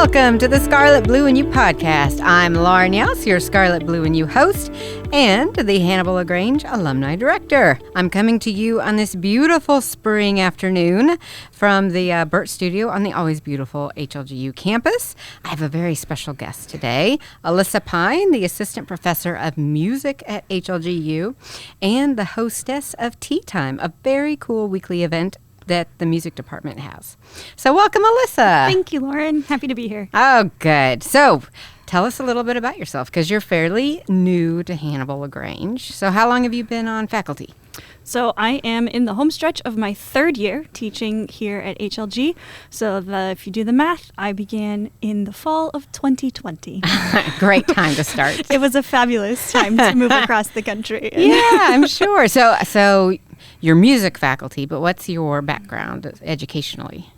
Welcome to the Scarlet, Blue, and You podcast. I'm Lauren Youse, your Scarlet, Blue, and You host, and the Hannibal-LaGrange Alumni Director. I'm coming to you on this beautiful spring afternoon from the Burt Studio on the always beautiful HLGU campus. I have a very special guest today, Alyssa Pyne, the Assistant Professor of Music at HLGU and the hostess of Tea Time, a very cool weekly event that the music department has. So welcome, Alyssa. Thank you, Lauren. Happy to be here. Oh, good. So tell us a little bit about yourself, because you're fairly new to Hannibal-LaGrange. So how long have you been on faculty? So I am in the home stretch of my third year teaching here at HLG. So if you do the math, I began in the fall of 2020. Great time to start. It was a fabulous time to move across the country. Yeah, I'm sure. So you're music faculty, but what's your background educationally?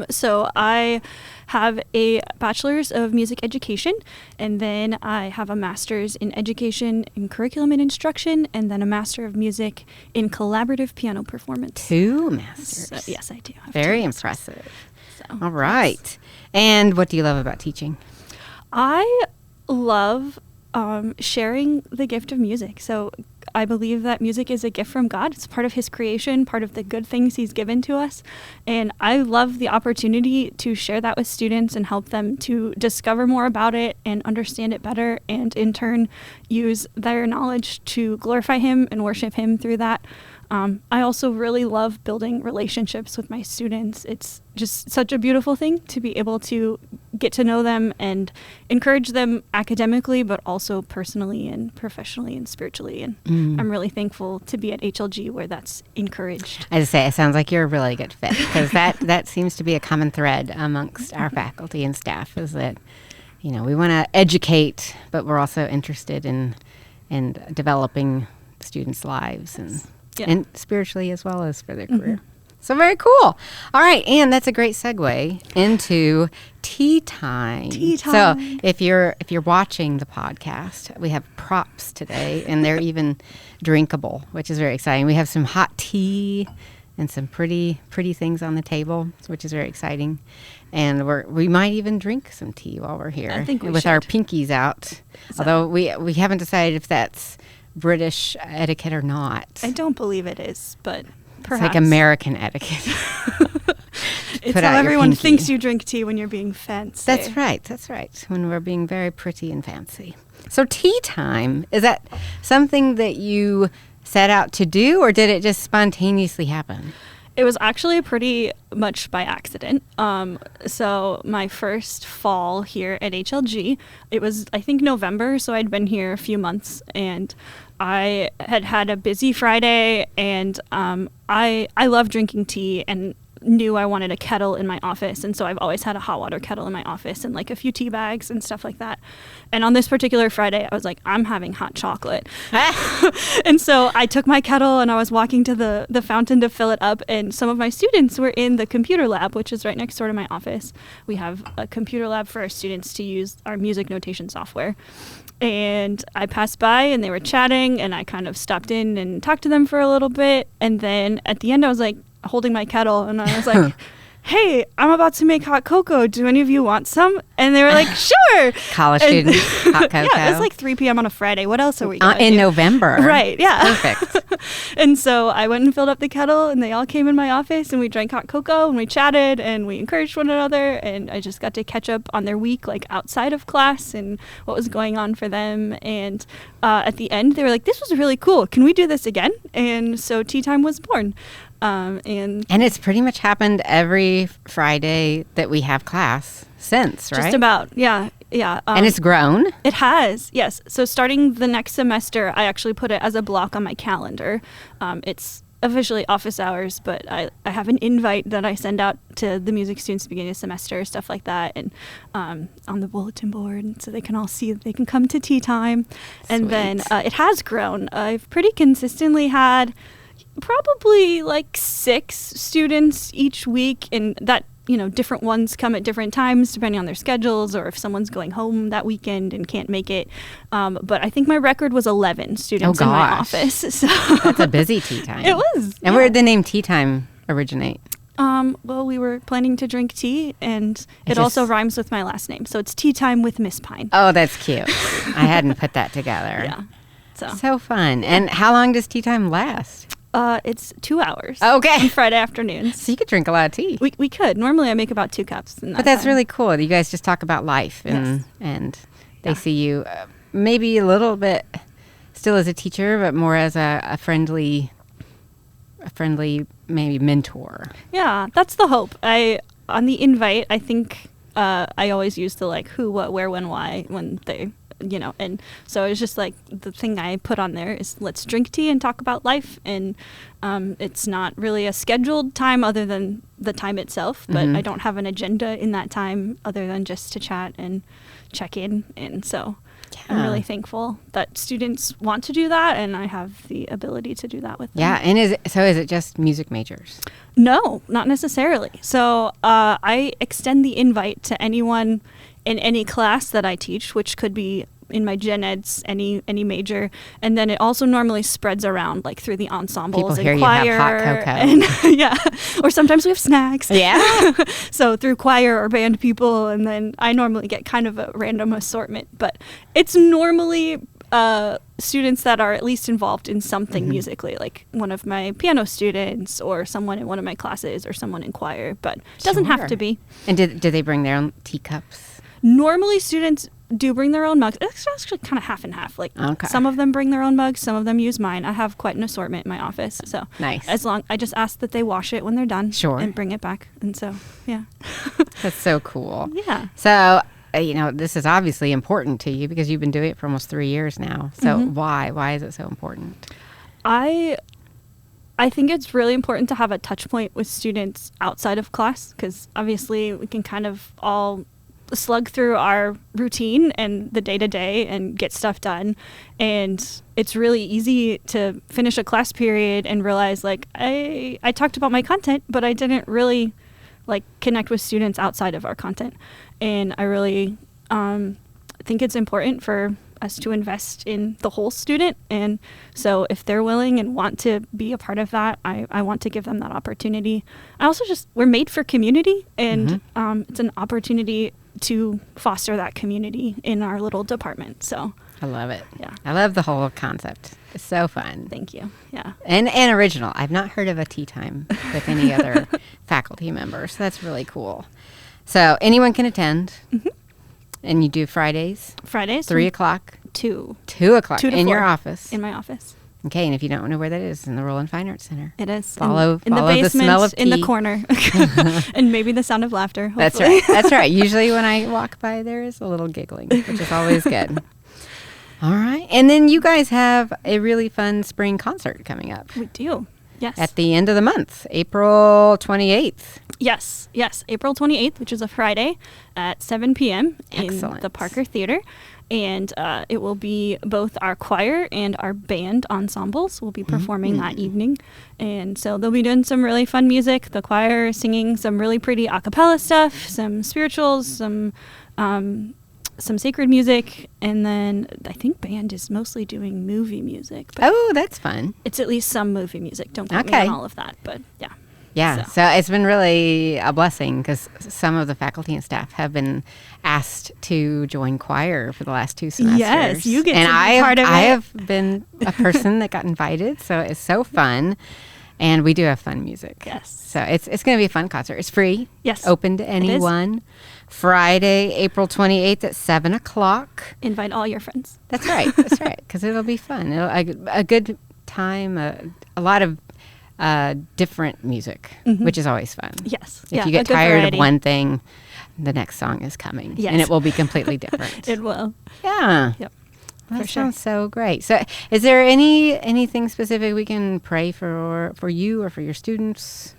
So I have a bachelor's of music education, and then I have a master's in education in curriculum and instruction, and then a master of music in collaborative piano performance. 2 masters. So, yes, I do. Very impressive. All right. Yes. And what do you love about teaching? I love sharing the gift of music. So I believe that music is a gift from God. It's part of his creation, part of the good things he's given to us. And I love the opportunity to share that with students and help them to discover more about it and understand it better, and in turn use their knowledge to glorify him and worship him through that. I also really love building relationships with my students. It's just such a beautiful thing to be able to get to know them and encourage them academically, but also personally and professionally and spiritually. And I'm really thankful to be at HLG where that's encouraged. I just say, it sounds like you're a really good fit, because that seems to be a common thread amongst our faculty and staff, is that, you know, we want to educate, but we're also interested in developing students' lives and spiritually as well as for their career. So very cool. All right, and that's a great segue into tea time. Tea time. So if you're watching the podcast, we have props today, and they're even drinkable, which is very exciting. We have some hot tea and some pretty things on the table, which is very exciting. And we might even drink some tea while we're here. I think we with should. Our pinkies out. So. Although we haven't decided if that's British etiquette or not. I don't believe it is, but perhaps. It's like American etiquette. It's how everyone thinks you drink tea when you're being fancy. That's right. When we're being very pretty and fancy. So tea time, is that something that you set out to do, or did it just spontaneously happen? It was actually pretty much by accident. So my first fall here at HLG, it was, I think, November, so I'd been here a few months, and I had a busy Friday, and I love drinking tea and knew I wanted a kettle in my office, and so I've always had a hot water kettle in my office and like a few tea bags and stuff like that. And on this particular Friday, I was like, I'm having hot chocolate. And so I took my kettle and I was walking to the fountain to fill it up, and some of my students were in the computer lab, which is right next door to my office. We have a computer lab for our students to use our music notation software. And I passed by and they were chatting, and I kind of stopped in and talked to them for a little bit. And then at the end, I was like holding my kettle, and I was like, hey, I'm about to make hot cocoa. Do any of you want some? And they were like, sure. College students, hot cocoa. Yeah, it's like 3 p.m. on a Friday. What else are we going to do? In November. Right, yeah. Perfect. And so I went and filled up the kettle, and they all came in my office, and we drank hot cocoa, and we chatted, and we encouraged one another, and I just got to catch up on their week, like outside of class, and what was going on for them. And at the end, they were like, this was really cool. Can we do this again? And so Tea Time was born. And it's pretty much happened every Friday that we have class since, right? Just about, yeah. And it's grown? It has, yes. So starting the next semester, I actually put it as a block on my calendar. It's officially office hours, but I have an invite that I send out to the music students at the beginning of the semester, stuff like that, and on the bulletin board, so they can all see that they can come to tea time. And Sweet. Then it has grown. I've pretty consistently had probably like 6 students each week, and that, you know, different ones come at different times depending on their schedules, or if someone's going home that weekend and can't make it. But I think my record was 11 students in my office. So that's a busy tea time. It was. And where did the name Tea Time originate? Well, we were planning to drink tea, and it also rhymes with my last name. So it's tea time with Miss Pyne. Oh, that's cute. I hadn't put that together. Yeah. So fun. And how long does tea time last? It's 2 hours. Okay. On Friday afternoons. So you could drink a lot of tea. We could. Normally I make about 2 cups. But that's really cool. You guys just talk about life, and they see you maybe a little bit still as a teacher, but more as a friendly maybe mentor. Yeah, that's the hope. On the invite, I think I always use the who, what, where, when, why when they, and so it's just the thing I put on there is let's drink tea and talk about life, and it's not really a scheduled time other than the time itself, but I don't have an agenda in that time other than just to chat and check in, and so I'm really thankful that students want to do that, and I have the ability to do that with them. Yeah, and is it just music majors? No, not necessarily. So I extend the invite to anyone in any class that I teach, which could be in my gen eds, any major, and then it also normally spreads around through the ensembles People and hear choir. you have hot cocoa. And, or sometimes we have snacks. Yeah. So through choir or band people, and then I normally get kind of a random assortment, but it's normally students that are at least involved in something musically, like one of my piano students or someone in one of my classes or someone in choir, but it doesn't have to be. And do they bring their own teacups? Normally students do bring their own mugs. It's actually kind of half and half. Some of them bring their own mugs, some of them use mine. I have quite an assortment in my office. So nice. I just ask that they wash it when they're done. Sure. And bring it back. And so, yeah. That's so cool. Yeah. So, this is obviously important to you because you've been doing it for almost 3 years now. So why is it so important? I think it's really important to have a touch point with students outside of class, because obviously we can kind of all slug through our routine and the day-to-day and get stuff done, and it's really easy to finish a class period and realize I talked about my content, but I didn't really connect with students outside of our content. And I really think it's important for us to invest in the whole student, and so if they're willing and want to be a part of that, I want to give them that opportunity. I also we're made for community, and it's an opportunity to foster that community in our little department. So I love it. Yeah. I love the whole concept. It's so fun. Thank you. Yeah. And original. I've not heard of a tea time with any other faculty members. So that's really cool. So anyone can attend. And you do Fridays? 3 o'clock? 2. 2 o'clock 2 to in 4. your office? In my office. Okay, and if you don't know where that is, in the Roland Fine Arts Center. It is. Follow in the basement, the smell of tea. in the corner. And maybe the sound of laughter, hopefully. That's right. That's right. Usually when I walk by, there is a little giggling, which is always good. All right. And then you guys have a really fun spring concert coming up. We do. Yes. At the end of the month, April 28th. Yes. April 28th, which is a Friday at 7 p.m. in the Parker Theater. And it will be both our choir and our band ensembles will be performing that evening. And so they'll be doing some really fun music. The choir singing some really pretty a cappella stuff, some spirituals, some sacred music. And then I think band is mostly doing movie music. Oh, that's fun. It's at least some movie music. Don't quote me on all of that, but yeah. Yeah, so it's been really a blessing because some of the faculty and staff have been asked to join choir for the last 2 semesters. Yes, you get to be part of it. I have been a person that got invited, so it's so fun. And we do have fun music. Yes. So it's going to be a fun concert. It's free. Yes. Open to anyone. Friday, April 28th at 7 o'clock. Invite all your friends. That's right. That's right. Because it'll be fun. A good time, a lot of different music, which is always fun. Yes. If you get tired of one thing, the next song is coming. Yes. And it will be completely different. It will. Yeah. Yep. Well, that sounds so great. So is there anything specific we can pray for you or for your students?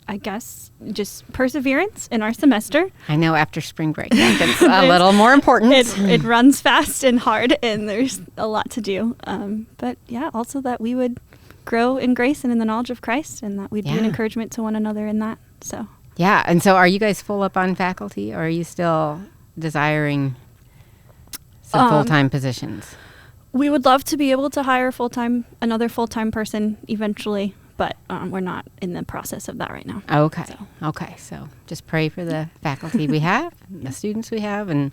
I guess just perseverance in our semester. I know after spring break, it's a little more important. It runs fast and hard, and there's a lot to do. But yeah, also that we would grow in grace and in the knowledge of Christ, and that we'd be an encouragement to one another in that. So yeah, and so are you guys full up on faculty, or are you still desiring some full-time positions? We would love to be able to hire another full-time person eventually, but we're not in the process of that right now. Okay. So just pray for the faculty we have, the students we have, and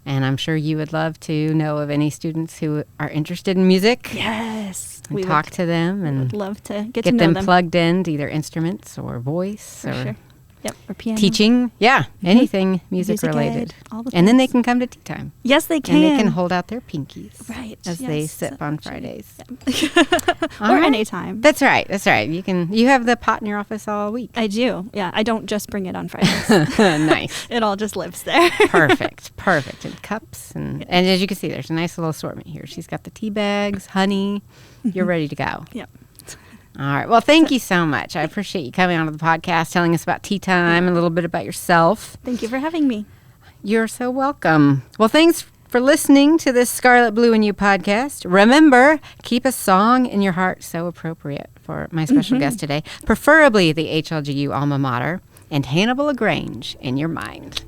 I'm sure you would love to know of any students who are interested in music. Yes. And talk to them and would love to get to know them them plugged in to either instruments or voice for or sure. Yep, or piano. teaching. Yeah, anything music related. ed, all the and then they things. can come to tea time. Yes, they can. And they can hold out their pinkies. Right. As they sip on Fridays. Or anytime. That's right. You have the pot in your office all week. I do. Yeah, I don't just bring it on Fridays. Nice. It all just lives there. Perfect. And cups. And as you can see, there's a nice little assortment here. She's got the tea bags, honey. You're ready to go. Yep. All right. Well, thank you so much. I appreciate you coming onto the podcast, telling us about tea time and a little bit about yourself. Thank you for having me. You're so welcome. Well, thanks for listening to this Scarlet, Blue, and You podcast. Remember, keep a song in your heart so appropriate for my special guest today, preferably the HLGU alma mater, and Hannibal-LaGrange in your mind.